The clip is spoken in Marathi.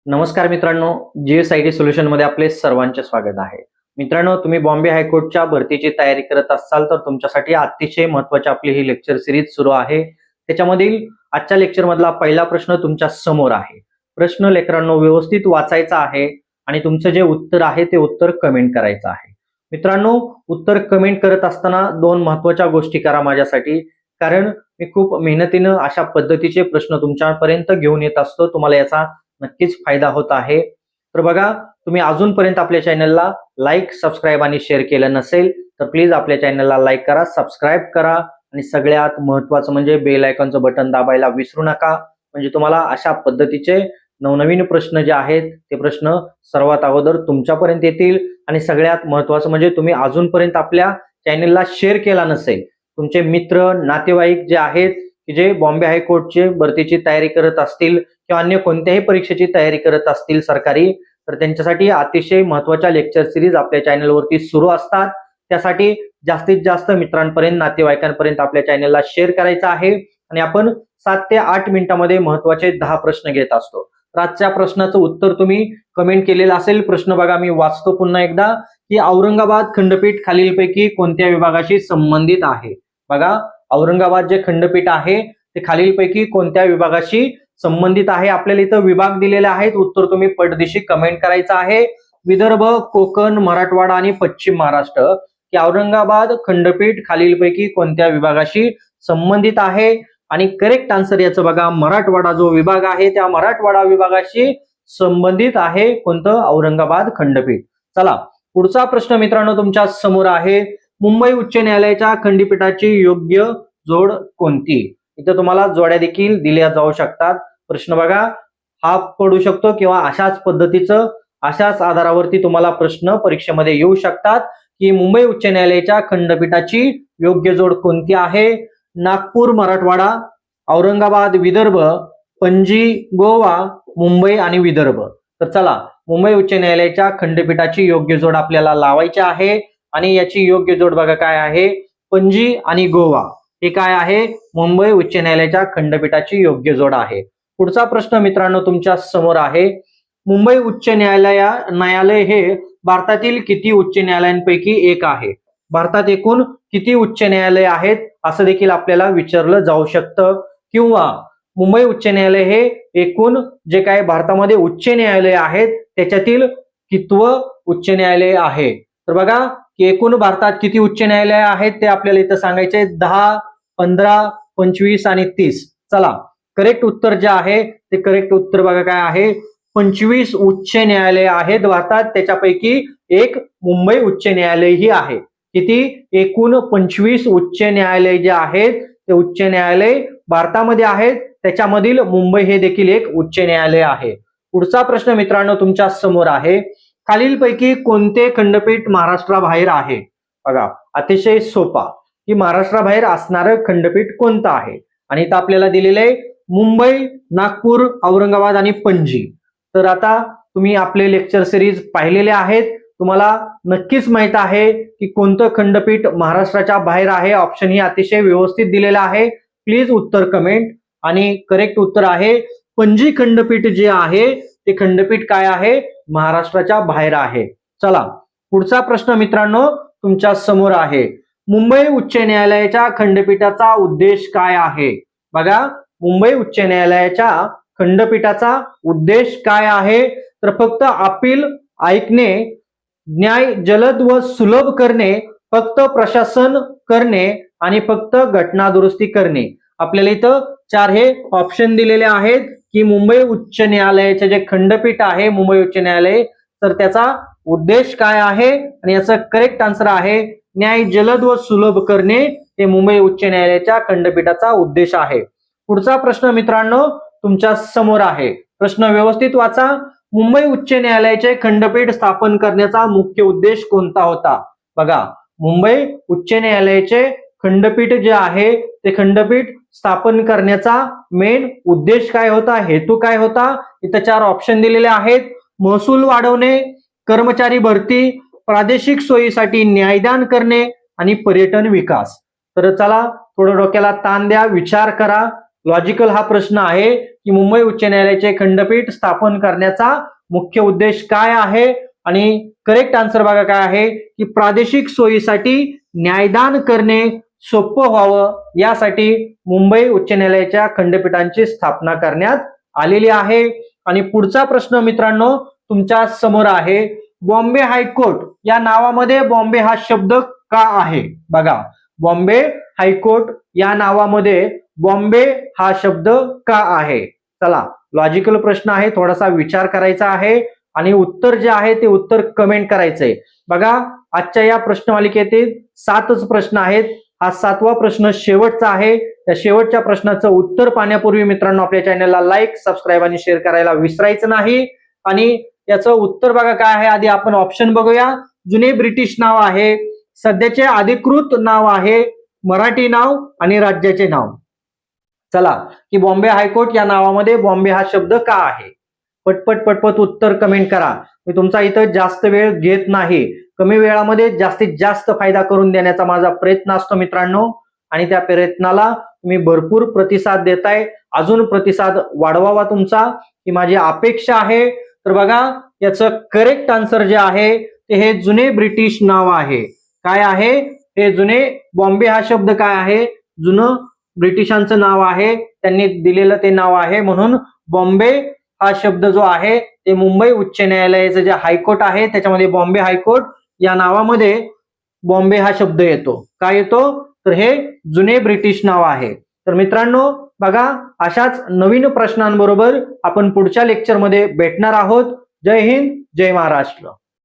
नमस्कार मित्रांनो, जीएसआयटी सोल्युशन मध्ये आपले सर्वांचे स्वागत आहे. मित्रांनो, तुम्ही बॉम्बे हायकोर्टच्या भरतीची तयारी करत असाल तर तुमच्यासाठी अतिशय महत्त्वाची आपली ही लेक्चर सिरीज सुरू आहे. त्याच्यामधील आजच्या लेक्चर मधला पहिला प्रश्न तुमच्या समोर आहे. प्रश्न लेकरांनो व्यवस्थित वाचायचा आहे आणि तुमचं जे उत्तर आहे ते उत्तर कमेंट करायचं आहे. मित्रांनो, उत्तर कमेंट करत असताना दोन महत्त्वाच्या गोष्टी करा माझ्यासाठी, कारण मी खूप मेहनतीनं अशा पद्धतीचे प्रश्न तुमच्यापर्यंत घेऊन येत असतो. तुम्हाला याचा नक्कीच फायदा होत आहे. तर बघा, तुम्ही अजूनपर्यंत आपल्या चॅनलला लाईक, सबस्क्राईब आणि शेअर केलं नसेल तर प्लीज आपल्या चॅनलला लाईक करा, सबस्क्राईब करा आणि सगळ्यात महत्त्वाचं म्हणजे बेल आयकॉनचं बटन दाबायला विसरू नका. म्हणजे तुम्हाला अशा पद्धतीचे नवनवीन प्रश्न जे आहेत ते प्रश्न सर्वात अगोदर तुमच्यापर्यंत येतील. आणि सगळ्यात महत्त्वाचं म्हणजे तुम्ही अजूनपर्यंत आपल्या चॅनलला शेअर केला नसेल, तुमचे मित्र नातेवाईक जे आहेत की जे बॉम्बे हायकोर्टचे भरतीची तयारी करत असतील किंवा अन्य कोणत्याही परीक्षेची तयारी करत असतील सरकारी, तर त्यांच्यासाठी अतिशय महत्त्वाच्या लेक्चर सिरीज आपल्या चॅनलवरती सुरू असतात. त्यासाठी जास्तीत जास्त मित्रांपर्यंत, नातेवाईकांपर्यंत आपल्या चॅनलला शेअर करायचं आहे. आणि आपण 7 ते 8 मिनिटांमध्ये महत्त्वाचे 10 प्रश्न घेत असतो. तर आजच्या प्रश्नाचं उत्तर तुम्ही कमेंट केलेलं असेल. प्रश्न बघा, मी वाचतो पुन्हा एकदा, की औरंगाबाद खंडपीठ खालीलपैकी कोणत्या विभागाशी संबंधित आहे. बघा, औरंगाबाद जे खंडपीठ आहे ते खालीलपैकी कोणत्या विभागाशी संबंधित आहे. आपल्याला इथं विभाग दिलेले आहेत. उत्तर तुम्ही पटदिशी कमेंट करायचं आहे. विदर्भ, कोकण, मराठवाडा आणि पश्चिम महाराष्ट्र की औरंगाबाद खंडपीठ खालीलपैकी कोणत्या विभागाशी संबंधित आहे. आणि करेक्ट आन्सर याचं बघा, मराठवाडा जो विभाग आहे त्या मराठवाडा विभागाशी संबंधित आहे कोणतं, औरंगाबाद खंडपीठ. चला, पुढचा प्रश्न मित्रांनो तुमच्या समोर आहे. मुंबई उच्च न्यायालयाच्या खंडपीठाची योग्य जोड कोणती. इथं तुम्हाला जोड्या देखील दिल्या जाऊ शकतात. प्रश्न बघा, हा पडू शकतो किंवा अशाच पद्धतीचं, अशाच आधारावरती तुम्हाला प्रश्न परीक्षेमध्ये येऊ शकतात की मुंबई उच्च न्यायालयाच्या खंडपीठाची योग्य जोड कोणती आहे. नागपूर मराठवाडा, औरंगाबाद विदर्भ, पणजी गोवा, मुंबई आणि विदर्भ. तर चला, मुंबई उच्च न्यायालयाच्या खंडपीठाची योग्य जोड आपल्याला लावायची आहे. आणि याची योग्य जोड बघा काय आहे, पणजी आणि गोवा. हे काय आहे, मुंबई उच्च न्यायालयाच्या खंडपीठाची योग्य जोड आहे. पुढचा प्रश्न मित्रांनो तुमच्या समोर आहे. मुंबई उच्च न्यायालय हे भारतातील किती उच्च न्यायालयांपैकी एक आहे. भारतात एकूण किती उच्च न्यायालय आहेत असं देखील आपल्याला विचारलं जाऊ शकतं. किंवा मुंबई उच्च न्यायालय हे एकूण जे काय भारतामध्ये उच्च न्यायालय आहेत त्याच्यातील कितवं उच्च न्यायालय आहे. तर बघा, की एकूण भारतात किती उच्च न्यायालय आहेत ते आपल्याला इथं सांगायचे. 10, 15, 25 आणि 30. चला, करेक्ट उत्तर जे आहे ते करेक्ट उत्तर बघा काय आहे, 25 उच्च न्यायालय आहेत भारतात. त्याच्यापैकी एक मुंबई उच्च न्यायालय ही आहे. किती, एकूण 25 उच्च न्यायालय जे आहेत ते उच्च न्यायालय भारतामध्ये आहेत. त्याच्यामधील मुंबई हे देखील एक उच्च न्यायालय आहे. पुढचा प्रश्न मित्रांनो तुमच्या समोर आहे. खालीलपैकी कोणते खंडपीठ महाराष्ट्राबाहेर आहे. बघा, अतिशय सोपा, की महाराष्ट्राबाहेर असणारं खंडपीठ कोणतं आहे. आणि इथं आपल्याला दिलेलं आहे मुंबई, नागपूर, औरंगाबाद आणि पणजी. तर आता तुम्ही आपले लेक्चर सिरीज पाहिलेले आहेत, तुम्हाला नक्कीच माहित आहे की कोणतं खंडपीठ महाराष्ट्राच्या बाहेर आहे. ऑप्शन ही अतिशय व्यवस्थित दिलेला आहे. प्लीज उत्तर कमेंट. आणि करेक्ट उत्तर आहे पणजी खंडपीठ जे आहे ते खंडपीठ काय आहे, महाराष्ट्राच्या बाहेर आहे. चला, पुढचा प्रश्न मित्रांनो तुमच्या समोर आहे. मुंबई उच्च न्यायालयाच्या खंडपीठाचा उद्देश काय आहे. बघा, मुंबई उच्च न्यायालयाच्या खंडपीठाचा उद्देश काय आहे, तर फक्त अपील ऐकणे, न्याय जलद व सुलभ करणे, फक्त प्रशासन करणे आणि फक्त घटना दुरुस्ती करणे. आपल्याला इथं 4 हे ऑप्शन दिलेले आहेत की मुंबई उच्च न्यायालयाचे जे खंडपीठ आहे मुंबई उच्च न्यायालय, तर त्याचा उद्देश काय आहे. आणि याचं करेक्ट आन्सर आहे न्याय जलद व सुलभ करणे. हे मुंबई उच्च न्यायालयाच्या खंडपीठाचा उद्देश आहे. पुढचा प्रश्न मित्रांनो तुमच्या समोर आहे. प्रश्न व्यवस्थित वाचा. मुंबई उच्च न्यायालयाचे खंडपीठ स्थापन करण्याचा मुख्य उद्देश कोणता होता. बघा, मुंबई उच्च न्यायालयाचे खंडपीठ जे आहे ते खंडपीठ स्थापन करण्याचा मेन उद्देश काय होता, हेतू काय होता. इथं 4 ऑप्शन दिलेले आहेत. महसूल वाढवणे, कर्मचारी भरती, प्रादेशिक सोयीसाठी न्यायदान करणे आणि पर्यटन विकास. तर चला, थोडं डोक्याला ताण द्या, विचार करा. लॉजिकल हा प्रश्न आहे की मुंबई उच्च न्यायालयाचे खंडपीठ स्थापन करण्याचा मुख्य उद्देश काय आहे, आणि करेक्ट आन्सर बघा काय आहे की प्रादेशिक सोयीसाठी न्यायदान करणे सोपं व्हावं यासाठी मुंबई उच्च न्यायालयाच्या खंडपीठांची स्थापना करण्यात आलेली आहे. आणि पुढचा प्रश्न मित्रांनो तुमच्या समोर आहे, बॉम्बे हायकोर्ट या नावामध्ये बॉम्बे हा शब्द का आहे? बघा, बॉम्बे हायकोर्ट या नावामध्ये बॉम्बे हा शब्द का आहे? चला, लॉजिकल प्रश्न आहे, थोडासा विचार करायचा आहे आणि उत्तर जे आहे ते उत्तर कमेंट करायचंय. बघा, आजच्या या प्रश्नमालिकेतील 7च प्रश्न आहेत. हा 7वा प्रश्न शेवटचा आहे. त्या शेवटच्या प्रश्नाचं उत्तर पाहण्यापूर्वी मित्रांनो आपल्या चॅनलला लाईक, सबस्क्राईब आणि शेअर करायला विसरायचं नाही. आणि याचं उत्तर बघा काय आहे, आधी आपण ऑप्शन बघूया. जुने ब्रिटिश नाव आहे, सध्याचे अधिकृत नाव आहे, मराठी नाव आणि राज्याचे नाव. चला, की बॉम्बे हायकोर्ट या नावामध्ये बॉम्बे हा शब्द का आहे? पटपट उत्तर कमेंट करा. मी तुमचा इथं जास्त वेळ घेत नाही. कमी वेळामध्ये जास्तीत जास्त फायदा करून देण्याचा माझा प्रयत्न असतो मित्रांनो, आणि त्या प्रयत्नाला तुम्ही भरपूर प्रतिसाद देताय. अजून प्रतिसाद वाढवावा तुमचा ही माझी अपेक्षा आहे. तर बघा, याचं करेक्ट आन्सर जे आहे ते हे जुने ब्रिटिश नाव आहे. काय आहे हे जुने? बॉम्बे हा शब्द काय आहे? जुनं ब्रिटिशांचं नाव आहे, त्यांनी दिलेलं ते नाव आहे. म्हणून बॉम्बे हा शब्द जो आहे ते मुंबई उच्च न्यायालयाचं जे हायकोर्ट आहे त्याच्यामध्ये बॉम्बे हायकोर्ट या नावामध्ये बॉम्बे हा शब्द येतो. काय येतो? तर हे जुने ब्रिटिश नाव आहे. तर मित्रांनो बघा, अशाच नवीन प्रश्नांबरोबर आपण पुढच्या लेक्चरमध्ये भेटणार आहोत. जय हिंद, जय महाराष्ट्र.